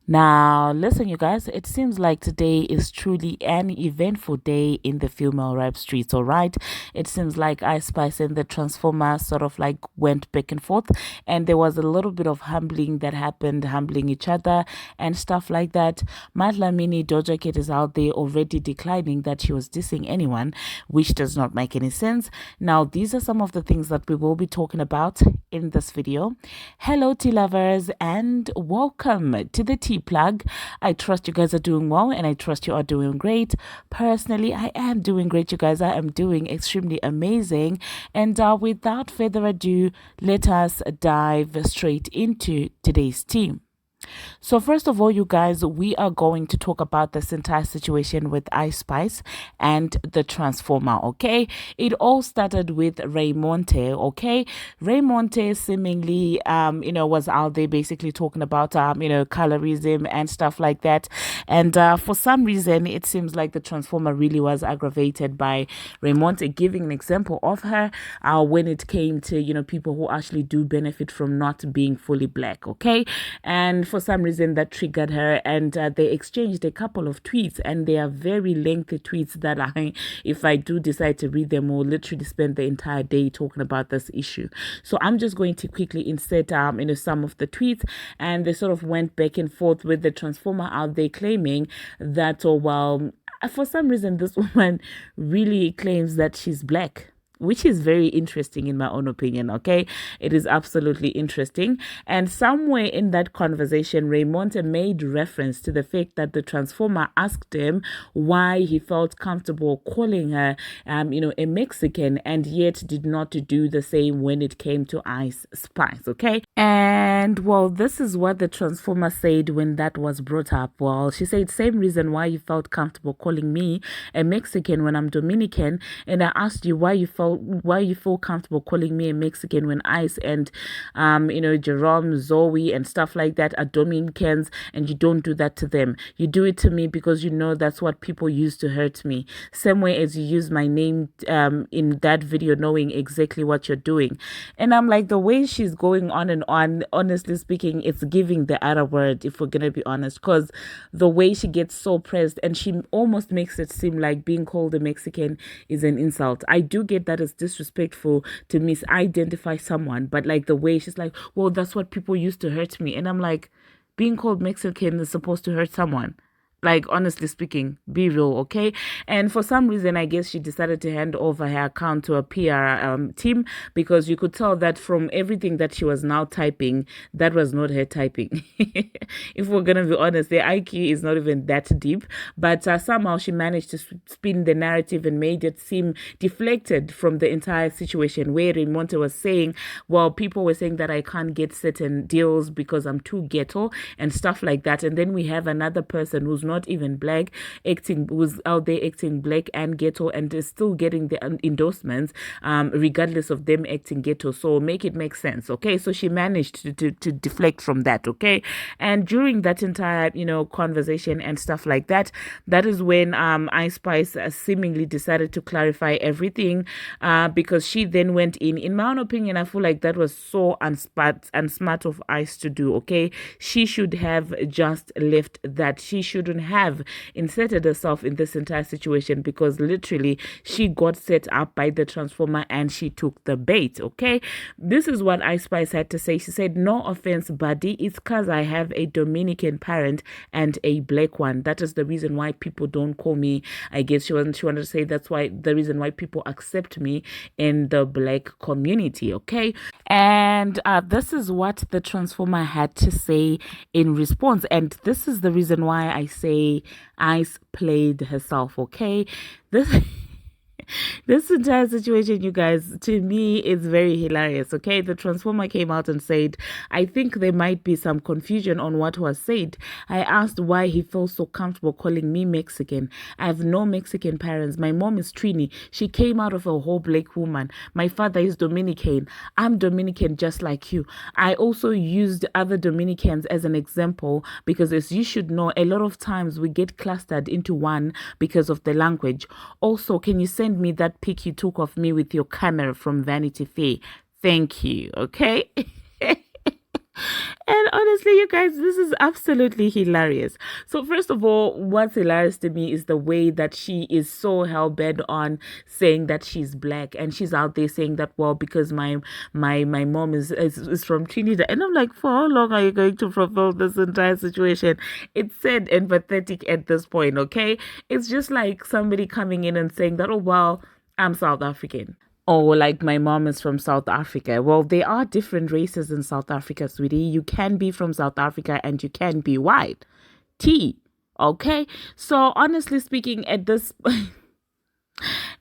Now, listen, you guys, it seems like today is truly an eventful day in the female rap streets, all right? It seems like Ice Spice and the Transformer sort of like went back and forth, and there was a little bit of humbling that happened, humbling each other and stuff like that. Madlamini Doja Cat is out there already declining that she was dissing anyone, which does not make any sense. Now, these are some of the things that we will be talking about in this video. Hello, tea lovers, and welcome to the tea plug. I trust you guys are doing well, and I trust you are doing great. Personally, I am doing great, you guys. I am doing extremely amazing. And without further ado, let us dive straight into today's tea. So first of all, you guys, we are going to talk about this entire situation with Ice Spice and the Transformer, okay? It all started with Raymonte, okay? Raymonte seemingly, was out there basically talking about, colorism and stuff like that. And for some reason, it seems like the Transformer really was aggravated by Raymonte giving an example of her when it came to, people who actually do benefit from not being fully black, okay? And for some reason that triggered her, and they exchanged a couple of tweets, and they are very lengthy tweets that if I do decide to read them, will literally spend the entire day talking about this issue. So I'm just going to quickly insert some of the tweets, and they sort of went back and forth with the Transformer out there claiming that, for some reason this woman really claims that she's black, which is very interesting in my own opinion, okay? It is absolutely interesting. And somewhere in that conversation, Raymonte made reference to the fact that the Transformer asked him why he felt comfortable calling her, a Mexican, and yet did not do the same when it came to Ice Spice, okay? And, well, this is what the Transformer said when that was brought up. Well, she said, same reason why you felt comfortable calling me a Mexican when I'm Dominican, and I asked you why you feel comfortable calling me a Mexican when Ice and Jerome, Zoe and stuff like that are Dominicans, and you don't do that to them. You do it to me because you know that's what people use to hurt me. Same way as you use my name in that video, knowing exactly what you're doing. And I'm like, the way she's going on and on, honestly speaking, it's giving the other word, if we're gonna be honest, because the way she gets so pressed, and she almost makes it seem like being called a Mexican is an insult. I do get that it's disrespectful to misidentify someone, but like the way she's like, well, that's what people used to hurt me. And I'm like, being called Mexican is supposed to hurt someone. Like, honestly speaking, be real, okay? And for some reason, I guess she decided to hand over her account to a PR team, because you could tell that from everything that she was now typing, that was not her typing. If we're going to be honest, the IQ is not even that deep, but somehow she managed to spin the narrative and made it seem deflected from the entire situation, where Raymonte was saying, well, people were saying that I can't get certain deals because I'm too ghetto and stuff like that. And then we have another person who's not even black who's out there acting black and ghetto and is still getting the endorsements regardless of them acting ghetto. So make it make sense, okay? So she managed to deflect from that, okay? And during that entire conversation and stuff like that, that is when Ice Spice seemingly decided to clarify everything, because she then went in my own opinion, I feel like that was so unsmart of Ice to do, okay? She should have just left that. She shouldn't have inserted herself in this entire situation, because literally she got set up by the Transformer and she took the bait, okay? This is what Ice Spice had to say. She said, no offense, buddy, it's because I have a Dominican parent and a black one. That is the reason why people don't call me, I guess she wanted to say that's why the reason why people accept me in the black community, okay? And this is what the Transformer had to say in response, and this is the reason why I say Ice played herself, okay? This entire situation, you guys, to me is very hilarious, okay? The Transformer came out and said, I think there might be some confusion on what was said. I asked why he felt so comfortable calling me Mexican. I have no Mexican parents. My mom is Trini. She came out of a whole black woman. My father is Dominican. I'm Dominican just like you. I also used other Dominicans as an example because, as you should know, a lot of times we get clustered into one because of the language. Also, can you send me that pic you took of me with your camera from Vanity Fair? Thank you, okay? And And honestly, you guys, this is absolutely hilarious. So first of all, what's hilarious to me is the way that she is so hell-bent on saying that she's black, and she's out there saying that, well, because my mom is from Trinidad. And I'm like, for how long are you going to fulfill this entire situation? It's sad and pathetic at this point, okay? It's just like somebody coming in and saying that, oh well, I'm South African. Or like my mom is from South Africa. Well, there are different races in South Africa, sweetie. You can be from South Africa and you can be white. T. Okay? So honestly speaking, at this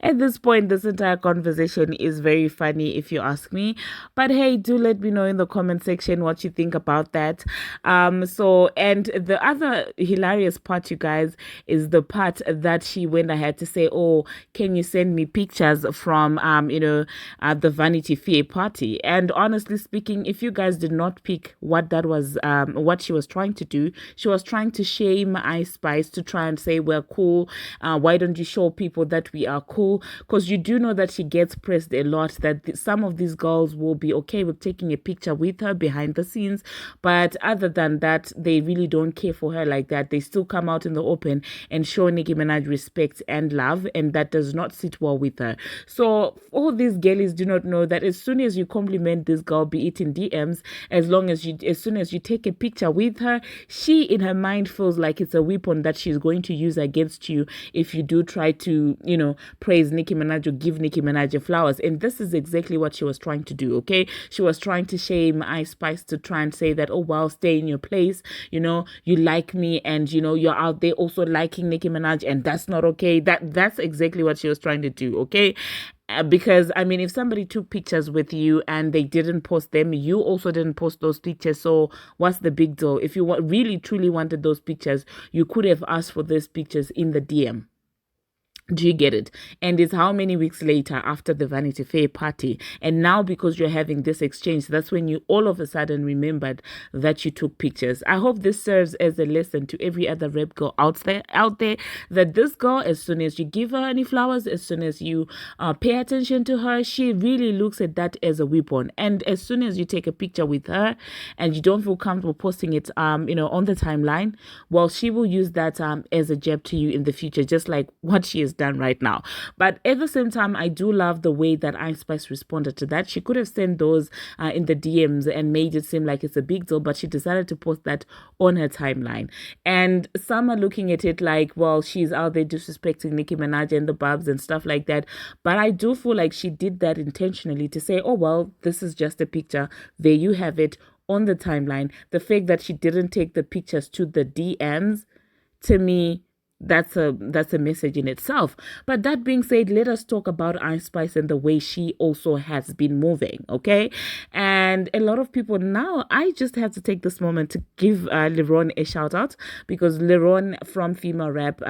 at this point, this entire conversation is very funny if you ask me. But hey, do let me know in the comment section what you think about that. And the other hilarious part, you guys, is the part that she went ahead to say, oh, can you send me pictures from the Vanity Fair party? And honestly speaking, if you guys did not pick what that was, what she was trying to do, she was trying to shame Ice Spice to try and say we're cool. Why don't you show people that we are cool? Because you do know that she gets pressed a lot that some of these girls will be okay with taking a picture with her behind the scenes, but other than that, they really don't care for her like that. They still come out in the open and show Nicki Minaj respect and love, and that does not sit well with her. So all these girlies do not know that as soon as you compliment this girl, be it in DMs, as soon as you take a picture with her, she in her mind feels like it's a weapon that she's going to use against you if you do try to praise Nicki Minaj or give Nicki Minaj your flowers. And this is exactly what she was trying to do, okay? She was trying to shame Ice Spice to try and say that, oh, well, stay in your place. You like me, and, you're out there also liking Nicki Minaj, and that's not okay. That's exactly what she was trying to do, okay? Because I mean, if somebody took pictures with you and they didn't post them, you also didn't post those pictures. So what's the big deal? If you really truly wanted those pictures, you could have asked for those pictures in the DM. Do you get it? And it's how many weeks later after the Vanity Fair party, and now because you're having this exchange, that's when you all of a sudden remembered that you took pictures. I hope this serves as a lesson to every other rap girl out there that this girl, as soon as you give her any flowers, as soon as you pay attention to her, she really looks at that as a weapon. And as soon as you take a picture with her and you don't feel comfortable posting it on the timeline, well, she will use that as a jab to you in the future, just like what she is done right now. But at the same time, I do love the way that Ice Spice responded to that. She could have sent those in the DMs and made it seem like it's a big deal, but she decided to post that on her timeline. And some are looking at it like, well, she's out there disrespecting Nicki Minaj and the Barbz and stuff like that. But I do feel like she did that intentionally to say, oh, well, this is just a picture. There you have it on the timeline. The fact that she didn't take the pictures to the DMs, to me, that's a message in itself. But that being said, let us talk about Ice Spice and the way she also has been moving, okay? And a lot of people now, I just have to take this moment to give Leron a shout out, because Leron from Female Rap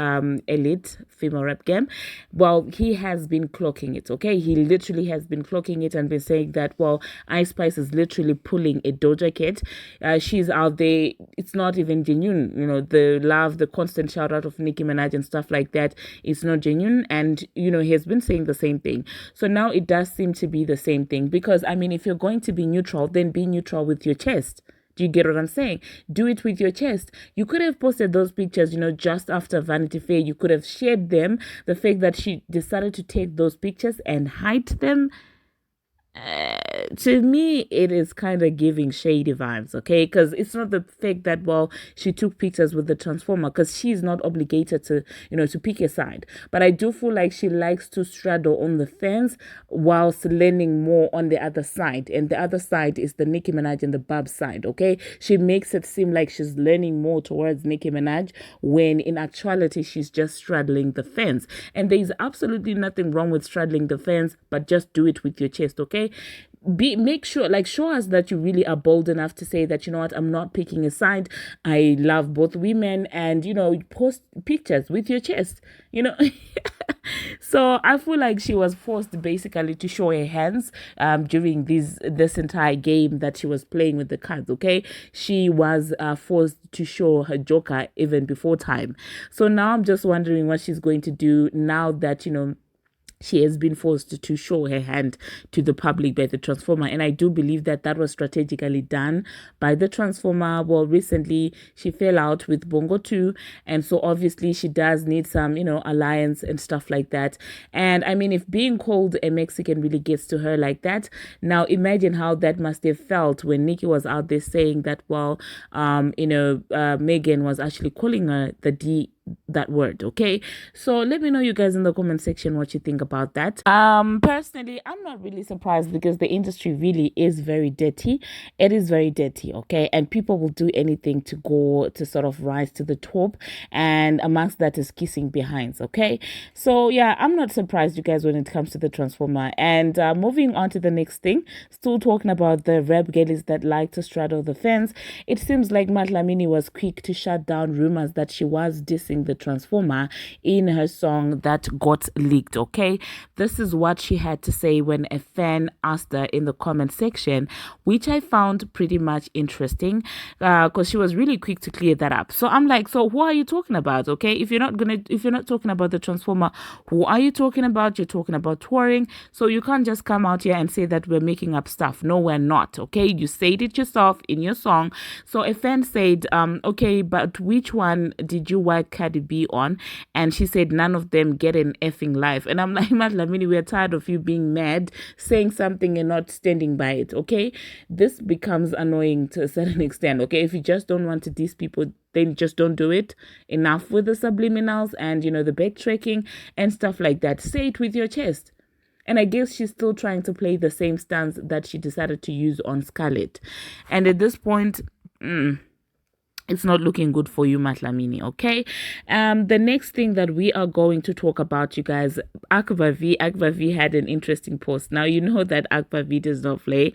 Elite, Female Rap Game, well, he has been clocking it, okay? He literally has been clocking it and been saying that, well, Ice Spice is literally pulling a Doja Cat. She's out there, it's not even genuine, the love, the constant shout out of Nicki Minaj and stuff like that is not genuine. And he has been saying the same thing. So now it does seem to be the same thing, because I mean, if you're going to be neutral, then be neutral with your chest. Do you get what I'm saying? Do it with your chest. You could have posted those pictures, just after Vanity Fair. You could have shared them. The fact that she decided to take those pictures and hide them, to me, it is kind of giving shady vibes, okay? Because it's not the fact that, well, she took pictures with the Transformer, because she's not obligated to, to pick a side. But I do feel like she likes to straddle on the fence whilst leaning more on the other side. And the other side is the Nicki Minaj and the Barbz side, okay? She makes it seem like she's leaning more towards Nicki Minaj, when in actuality, she's just straddling the fence. And there's absolutely nothing wrong with straddling the fence, but just do it with your chest, okay? Make sure, show us that you really are bold enough to say that, I'm not picking a side. I love both women, and post pictures with your chest, So I feel like she was forced basically to show her hands during this entire game that she was playing with the cards, okay? She was forced to show her joker even before time. So now I'm just wondering what she's going to do now that she has been forced to show her hand to the public by the Transformer. And I do believe that that was strategically done by the Transformer. Well, recently she fell out with Bongo 2. And so obviously she does need some, alliance and stuff like that. And I mean, if being called a Mexican really gets to her like that, now imagine how that must have felt when Nicki was out there saying that, well, Megan was actually calling her that word. Okay, so let me know, you guys, in the comment section what you think about that. Personally, I'm not really surprised because the industry really is very dirty. It is very dirty. Okay, and people will do anything to go to sort of rise to the top, and amongst that is kissing behinds. Okay, so yeah, I'm not surprised, you guys, when it comes to the Transformer. And moving on to the next thing, still talking about the rap girlies that like to straddle the fence. It seems like Matlamini was quick to shut down rumors that she was dissing the Transformer in her song that got leaked. Okay, this is what she had to say when a fan asked her in the comment section, which I found pretty much interesting, because she was really quick to clear that up. So I'm like, so who are you talking about? Okay, if you're not talking about the Transformer, who are you talking about? You're talking about touring, so you can't just come out here and say that we're making up stuff. No, we're not. Okay, you said it yourself in your song. So a fan said, okay, but which one did you work Cardi B on? And she said, none of them get an effing life. And I'm like, Matlamini, we're tired of you being mad, saying something and not standing by it. Okay, this becomes annoying to a certain extent. Okay, if you just don't want to diss people, then just don't do it. Enough with the subliminals and the backtracking and stuff like that. Say it with your chest. And I guess she's still trying to play the same stance that she decided to use on Scarlett. And at this point, it's not looking good for you, Matlamini. Okay, the next thing that we are going to talk about, you guys, Akbar V had an interesting post. Now, you know that Akbar V does not play.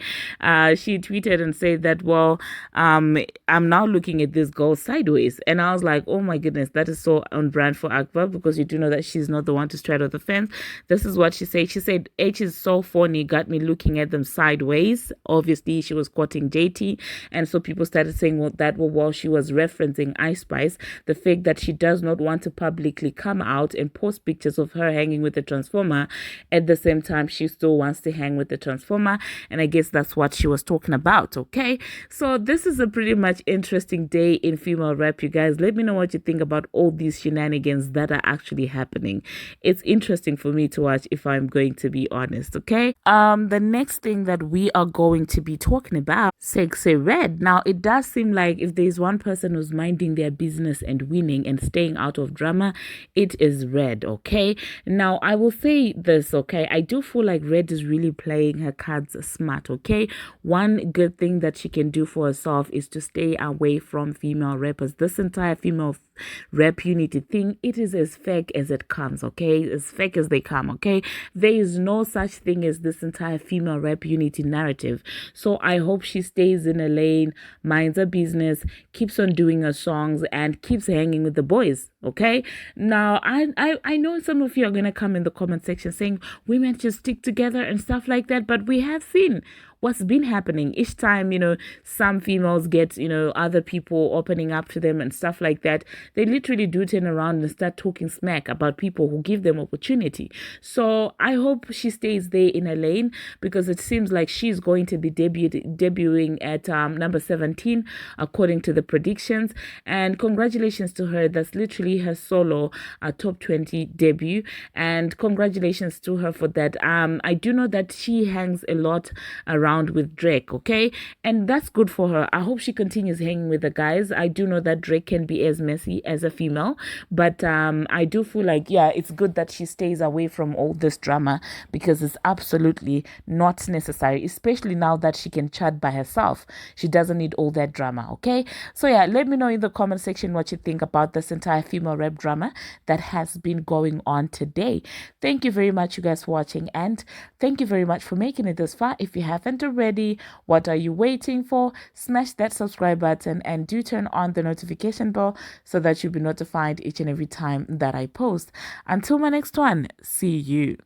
She tweeted and said that, well, I'm now looking at this girl sideways. And I was like, oh my goodness, that is so on brand for Akbar, because you do know that she's not the one to straddle the fence. This is what she said. She said, H is so phony, got me looking at them sideways. Obviously, she was quoting JT. And so people started saying, well, she was referencing Ice Spice, the fact that she does not want to publicly come out and post pictures of her hanging with the Transformer. At the same time, she still wants to hang with the Transformer, and I guess that's what she was talking about. Okay, so this is a pretty much interesting day in female rap, you guys. Let me know what you think about all these shenanigans that are actually happening. It's interesting for me to watch, if I'm going to be honest. Okay, the next thing that we are going to be talking about, Sexyy Red. Now, it does seem like if there's one person who's minding their business and winning and staying out of drama, it is Red. Okay, now I will say this. Okay, I do feel like Red is really playing her cards smart. Okay, one good thing that she can do for herself is to stay away from female rappers. This entire female rap unity thing, it is as fake as it comes. Okay, as fake as they come. Okay, there is no such thing as this entire female rap unity narrative. So I hope she stays in a lane, minds her business, keeps on doing her songs, and keeps hanging with the boys. Okay, now I know some of you are gonna come in the comment section saying women should stick together and stuff like that, but we have seen what's been happening each time, some females get, other people opening up to them and stuff like that. They literally do turn around and start talking smack about people who give them opportunity. So I hope she stays there in a lane, because it seems like she's going to be debuting at number 17 according to the predictions. And congratulations to her. That's literally her solo top 20 debut, and congratulations to her for that. I do know that she hangs a lot around with Drake. Okay, and that's good for her. I hope she continues hanging with the guys. I do know that Drake can be as messy as a female, but I do feel like, yeah, it's good that she stays away from all this drama, because it's absolutely not necessary, especially now that she can chat by herself. She doesn't need all that drama. Okay, so yeah, let me know in the comment section what you think about this entire female rap drama that has been going on today. Thank you very much, you guys, for watching, and thank you very much for making it this far. If you haven't already, what are you waiting for? Smash that subscribe button and do turn on the notification bell so that you'll be notified each and every time that I post. Until my next one, see you.